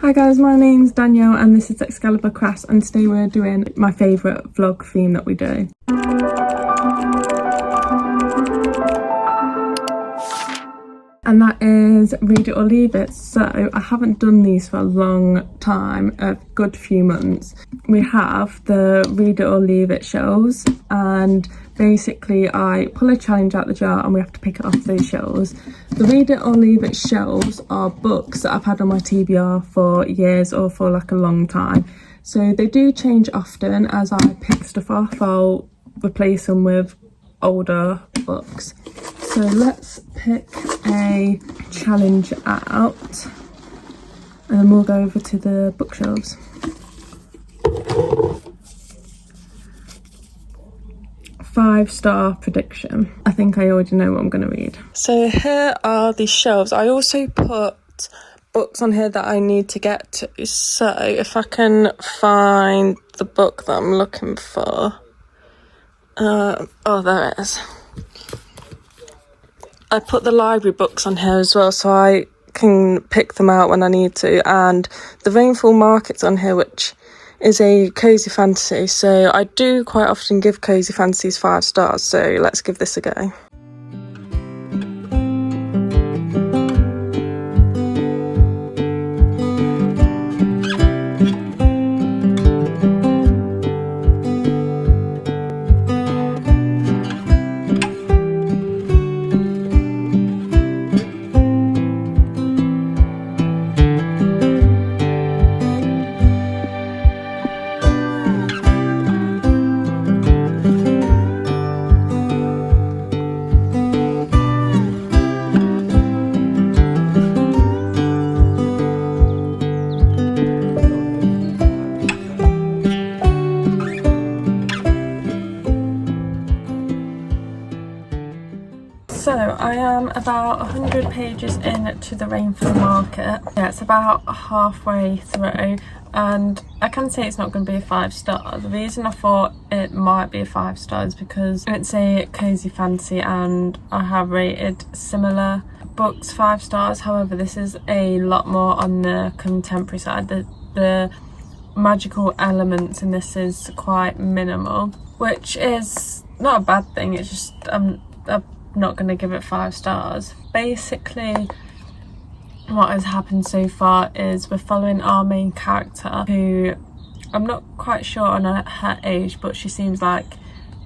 Hi guys, my name's Danielle and this is Excalibur Crafts, and today we're doing my favourite vlog theme that we do. And that is Read It or Leave It. So I haven't done these for a long time, a good few months. We have the Read It or Leave It shelves, and basically I pull a challenge out the jar and we have to pick it off those shelves. The Read It or Leave It shelves are books that I've had on my TBR for years or for like a long time. So they do change often. As I pick stuff off, I'll replace them with older books. So let's pick a challenge out and then we'll go over to the bookshelves. Five-star prediction. I think I already know what I'm going to read. So here are the shelves. I also put books on here that I need to get to. So if I can find the book that I'm looking for. Oh, there it is. I put the library books on here as well, so I can pick them out when I need to. And the Rainfall Market's on here, which is a cozy fantasy. So I do quite often give cozy fantasies 5 stars. So let's give this a go. So I am about 100 pages into the Rainfall Market. Yeah, it's about halfway through, and I can say it's not going to be a 5-star. The reason I thought it might be a 5-star is because it's a cozy fantasy and I have rated similar books 5 stars. However, this is a lot more on the contemporary side. The magical elements in this is quite minimal, which is not a bad thing. It's just I'm not going to give it 5 stars. Basically, what has happened so far is we're following our main character, who I'm not quite sure on her age, but she seems like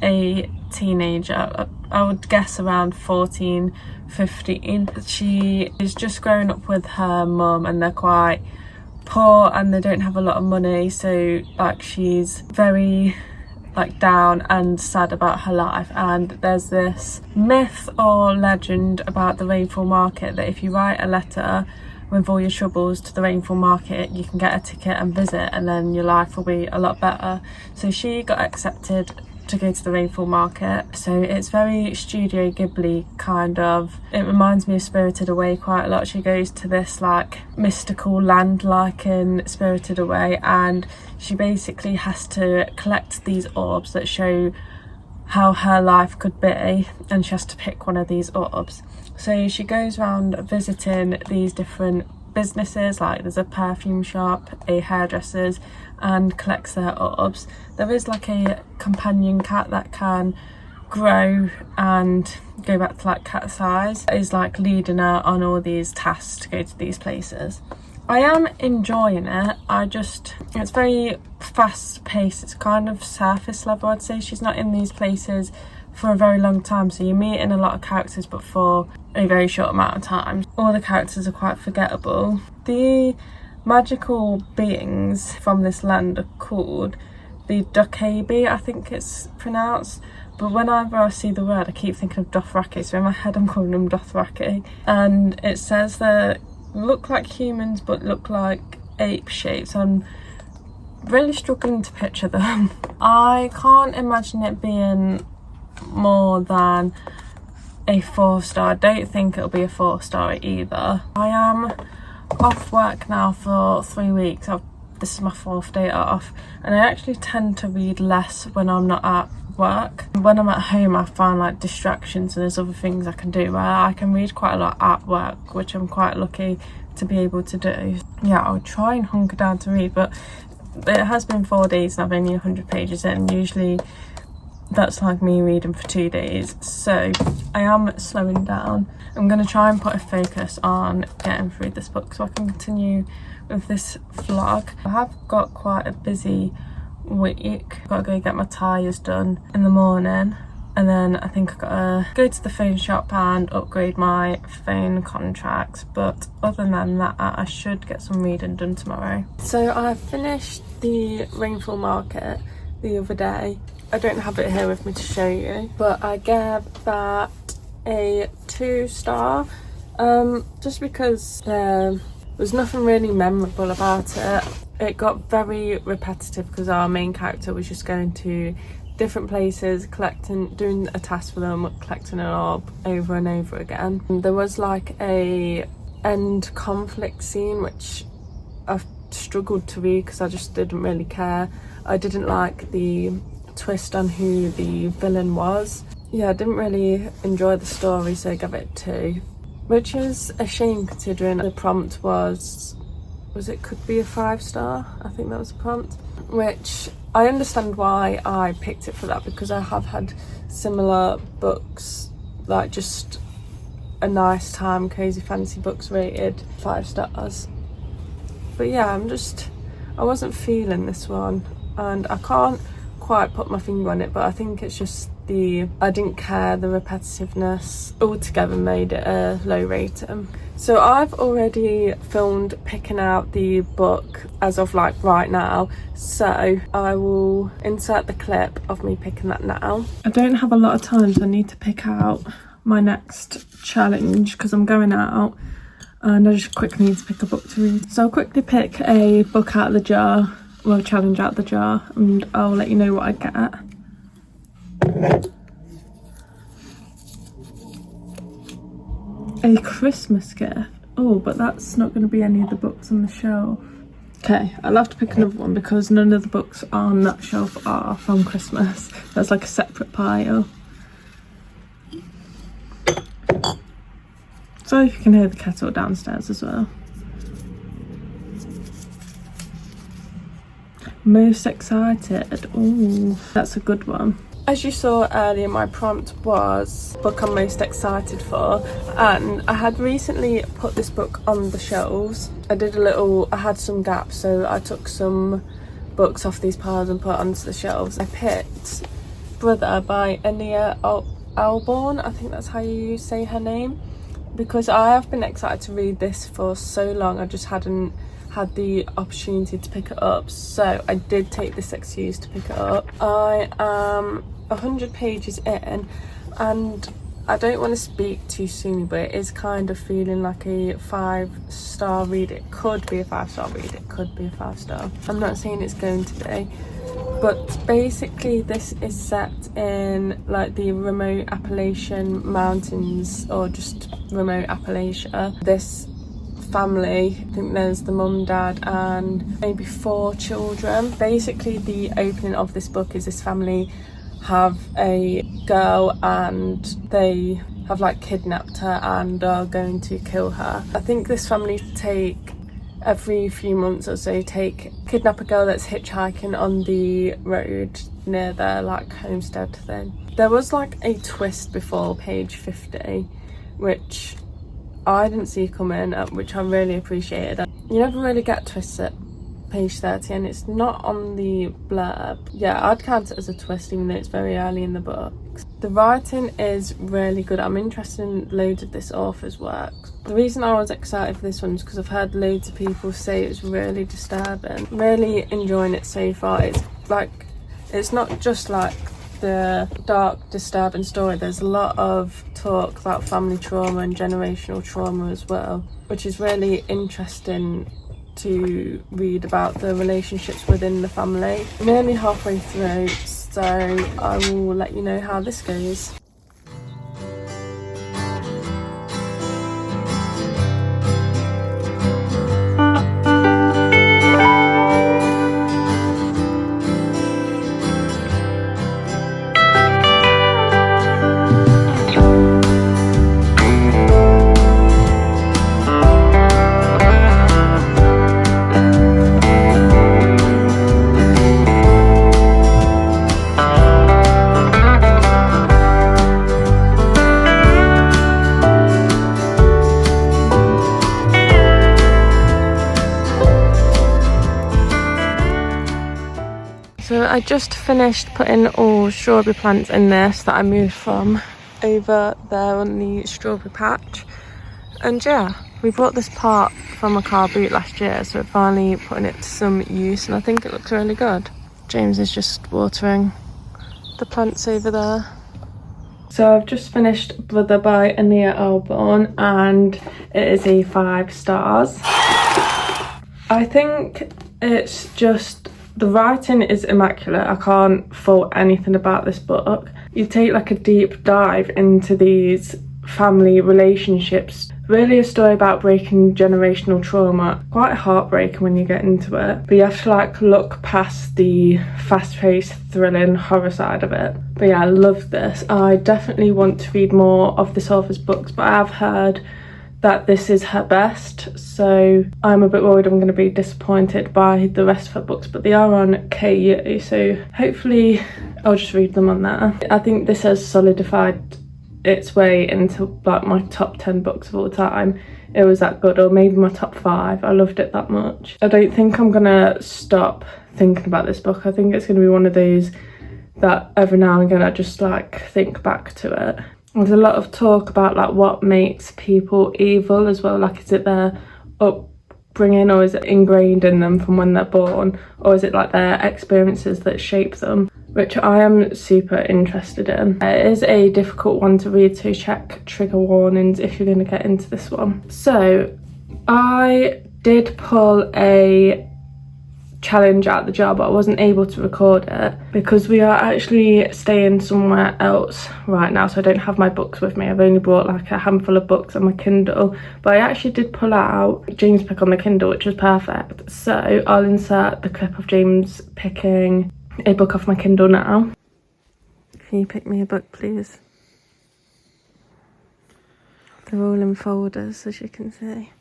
a teenager. I would guess around 14, 15. She is just growing up with her mum and they're quite poor and they don't have a lot of money, so like she's very down and sad about her life. And there's this myth or legend about the Rainfall Market that if you write a letter with all your troubles to the Rainfall Market, you can get a ticket and visit, and then your life will be a lot better. So she got accepted to go to the Rainfall Market. So it's very Studio Ghibli kind of. It reminds me of Spirited Away quite a lot. She goes to this like mystical land like in Spirited Away, and she basically has to collect these orbs that show how her life could be, and she has to pick one of these orbs. So she goes around visiting these different businesses, like there's a perfume shop, a hairdresser's, and collects their orbs. There is like a companion cat that can grow and go back to like cat size, is like leading her on all these tasks to go to these places. I am enjoying it. It's very fast paced. It's kind of surface level, I'd say. She's not in these places for a very long time, so you're meeting a lot of characters but for a very short amount of time. All the characters are quite forgettable. The magical beings from this land are called the Dothraki, I think it's pronounced, but whenever I see the word I keep thinking of Dothraki, so in my head I'm calling them Dothraki. And it says they look like humans but look like ape shapes. I'm really struggling to picture them. I can't imagine it being more than a 4-star. I don't think it'll be a 4-star either. I am off work now for 3 weeks. This is my 4th day off, and I actually tend to read less when I'm not at work. When I'm at home I find like distractions and there's other things I can do, where I can read quite a lot at work, which I'm quite lucky to be able to do. Yeah, I'll try and hunker down to read, but it has been 4 days and I've only 100 pages in. Usually that's like me reading for 2 days, so I am slowing down. I'm going to try and put a focus on getting through this book so I can continue with this vlog. I have got quite a busy week. I've got to go get my tyres done in the morning, and then I think I've got to go to the phone shop and upgrade my phone contracts, but other than that I should get some reading done tomorrow. So I finished the rainfall market the other day. I don't have it here with me to show you, but I gave that a 2-star, just because there was nothing really memorable about it. It got very repetitive because our main character was just going to different places, doing a task for them, collecting an orb over and over again. And there was like a end conflict scene which I've struggled to read because I just didn't really care. I didn't like the twist on who the villain was. Yeah, I didn't really enjoy the story, so I gave it 2, which is a shame considering the prompt was it could be a 5-star? I think that was the prompt, which I understand why I picked it for that, because I have had similar books, like just a nice time cozy fantasy books rated 5 stars. But yeah, I wasn't feeling this one, and I can't quite put my finger on it, but I think it's just I didn't care, the repetitiveness altogether made it a low rating. So I've already filmed picking out the book as of like right now, so I will insert the clip of me picking that now. I don't have a lot of time, so I need to pick out my next challenge because I'm going out and I just quickly need to pick a book to read. So I'll quickly pick a book out of the jar, well, challenge out the jar, and I'll let you know what I get. A Christmas gift. Oh, but that's not going to be any of the books on the shelf. Okay, I'll have to pick another one because none of the books on that shelf are from Christmas. That's like a separate pile. Sorry if you can hear the kettle downstairs as well. Most excited. Oh, that's a good one. As you saw earlier, my prompt was book I'm most excited for, and I had recently put this book on the shelves. I had some gaps, so I took some books off these piles and put onto the shelves. I picked Brother by Ania Alborn, I think that's how you say her name, because I have been excited to read this for so long. I just hadn't had the opportunity to pick it up, so I did take this excuse to pick it up. I am 100 pages in and I don't want to speak too soon, but it is kind of feeling like a 5-star read. It could be a 5-star read, it could be a 5-star. I'm not saying it's going to be, but basically this is set in like the remote Appalachian Mountains, or just remote Appalachia. This family, I think there's the mum, dad and maybe 4 children. Basically the opening of this book is this family have a girl and they have like kidnapped her and are going to kill her. I think this family every few months or so kidnap a girl that's hitchhiking on the road near their like homestead thing. There was like a twist before page 50 which I didn't see coming, which I really appreciated. You never really get twists at page 30 and it's not on the blurb. Yeah, I'd count it as a twist even though it's very early in the book. The writing is really good. I'm interested in loads of this author's work. The reason I was excited for this one is because I've heard loads of people say it's really disturbing. Really enjoying it so far. It's not just like the dark, disturbing story. There's a lot of talk about family trauma and generational trauma as well, which is really interesting to read about the relationships within the family. I'm nearly halfway through, so I will let you know how this goes. I just finished putting all strawberry plants in this that I moved from over there on the strawberry patch. And yeah, we bought this pot from a car boot last year, so we're finally putting it to some use, and I think it looks really good. James is just watering the plants over there. So I've just finished Brother by Ania Alborn, and it is a 5 stars. I think it's just, the writing is immaculate. I can't fault anything about this book. You take like a deep dive into these family relationships. Really a story about breaking generational trauma. Quite heartbreaking when you get into it, but you have to like look past the fast-paced thrilling horror side of it. But yeah, I love this. I definitely want to read more of this author's books, but I have heard that this is her best, so I'm a bit worried I'm going to be disappointed by the rest of her books, but they are on KU, so hopefully I'll just read them on there. I think this has solidified its way into like my top 10 books of all time. It was that good, or maybe my top 5. I loved it that much. I don't think I'm gonna stop thinking about this book. I think it's gonna be one of those that every now and again I just like think back to it. There's a lot of talk about like what makes people evil as well, like is it their upbringing, or is it ingrained in them from when they're born, or is it like their experiences that shape them, which I am super interested in. It is a difficult one to read, so check trigger warnings if you're going to get into this one. So I did pull a challenge out the jar, but I wasn't able to record it because we are actually staying somewhere else right now, so I don't have my books with me. I've only brought like a handful of books on my Kindle, but I actually did pull out James' pick on the Kindle, which was perfect. So I'll insert the clip of James picking a book off my Kindle now. Can you pick me a book, please? They're all in folders, as you can see.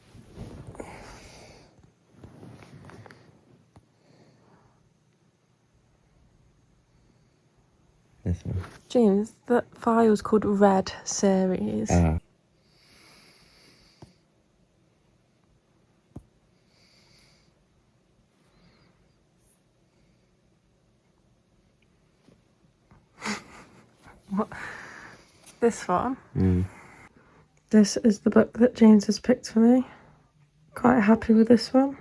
This one. James, that file's called Red Series. What? This one? This is the book that James has picked for me. Quite happy with this one.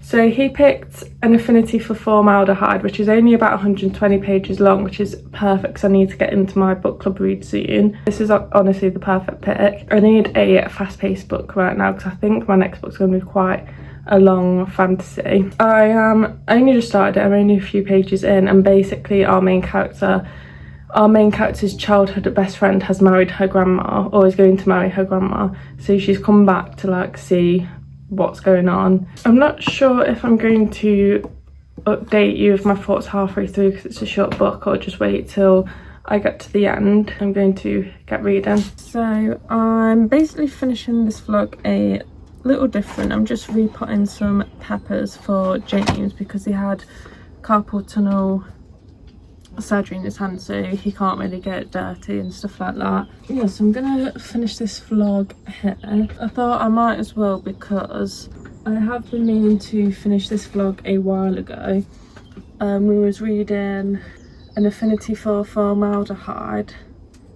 So he picked An Affinity for Formaldehyde, which is only about 120 pages long, which is perfect because I need to get into my book club read soon. This is honestly the perfect pick. I need a fast-paced book right now because I think my next book's going to be quite a long fantasy. I only just started it, I'm only a few pages in, and basically our main character's childhood best friend has married her grandma, or is going to marry her grandma, so she's come back to like see what's going on. I'm not sure if I'm going to update you with my thoughts halfway through because it's a short book, or just wait till I get to the end. I'm going to get reading. So I'm basically finishing this vlog a little different. I'm just re-putting some peppers for James because he had carpal tunnel surgery in his hand, so he can't really get dirty and stuff like that. Yeah, so I'm gonna finish this vlog here. I thought I might as well because I have been meaning to finish this vlog a while ago. We was reading An Affinity for Formaldehyde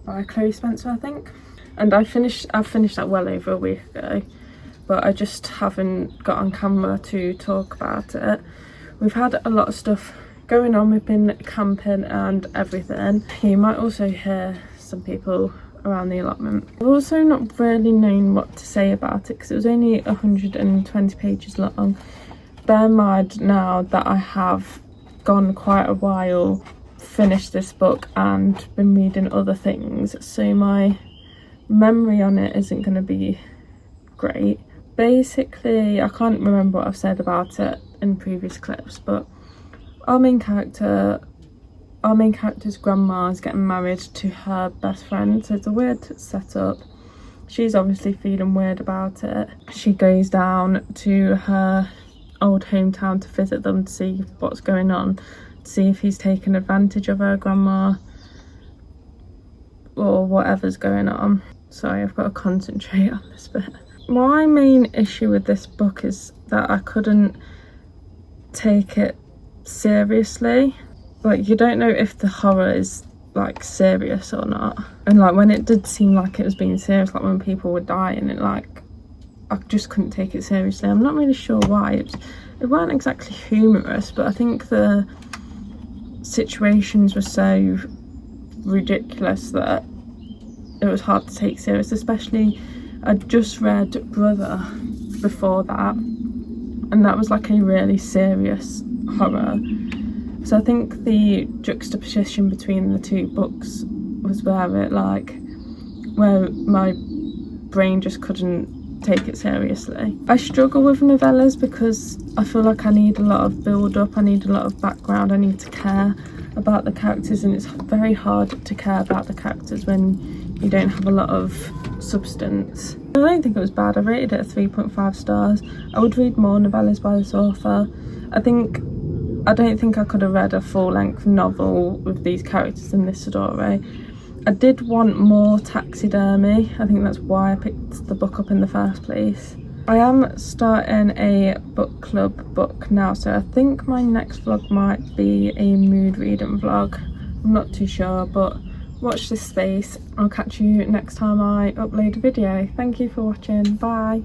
by Chloe Spencer, I think, and I finished that well over a week ago, but I just haven't got on camera to talk about it. We've had a lot of stuff going on. We've been camping and everything. You might also hear some people around the allotment. I've also not really known what to say about it because it was only 120 pages long. Bear in mind now that I have gone quite a while, finished this book and been reading other things, so my memory on it isn't going to be great. Basically, I can't remember what I've said about it in previous clips, but our main character's grandma is getting married to her best friend, so it's a weird setup. She's obviously feeling weird about it. She goes down to her old hometown to visit them to see what's going on, to see if he's taken advantage of her grandma or whatever's going on. Sorry, I've got to concentrate on this bit. My main issue with this book is that I couldn't take it seriously. like you don't know if the horror is like serious or not. And like when it did seem like it was being serious, like when people were dying, it like I just couldn't take it seriously. I'm not really sure why. It weren't exactly humorous, but I think the situations were so ridiculous that it was hard to take serious. Especially, I'd just read Brother before that, and that was like a really serious horror. So I think the juxtaposition between the two books was where my brain just couldn't take it seriously. I struggle with novellas because I feel like I need a lot of build up, I need a lot of background, I need to care about the characters, and it's very hard to care about the characters when you don't have a lot of substance. I don't think it was bad. I rated it 3.5 stars. I would read more novellas by this author. I don't think I could have read a full-length novel with these characters in this story. I did want more taxidermy. I think that's why I picked the book up in the first place. I am starting a book club book now, so I think my next vlog might be a mood reading vlog. I'm not too sure, but watch this space. I'll catch you next time I upload a video. Thank you for watching. Bye.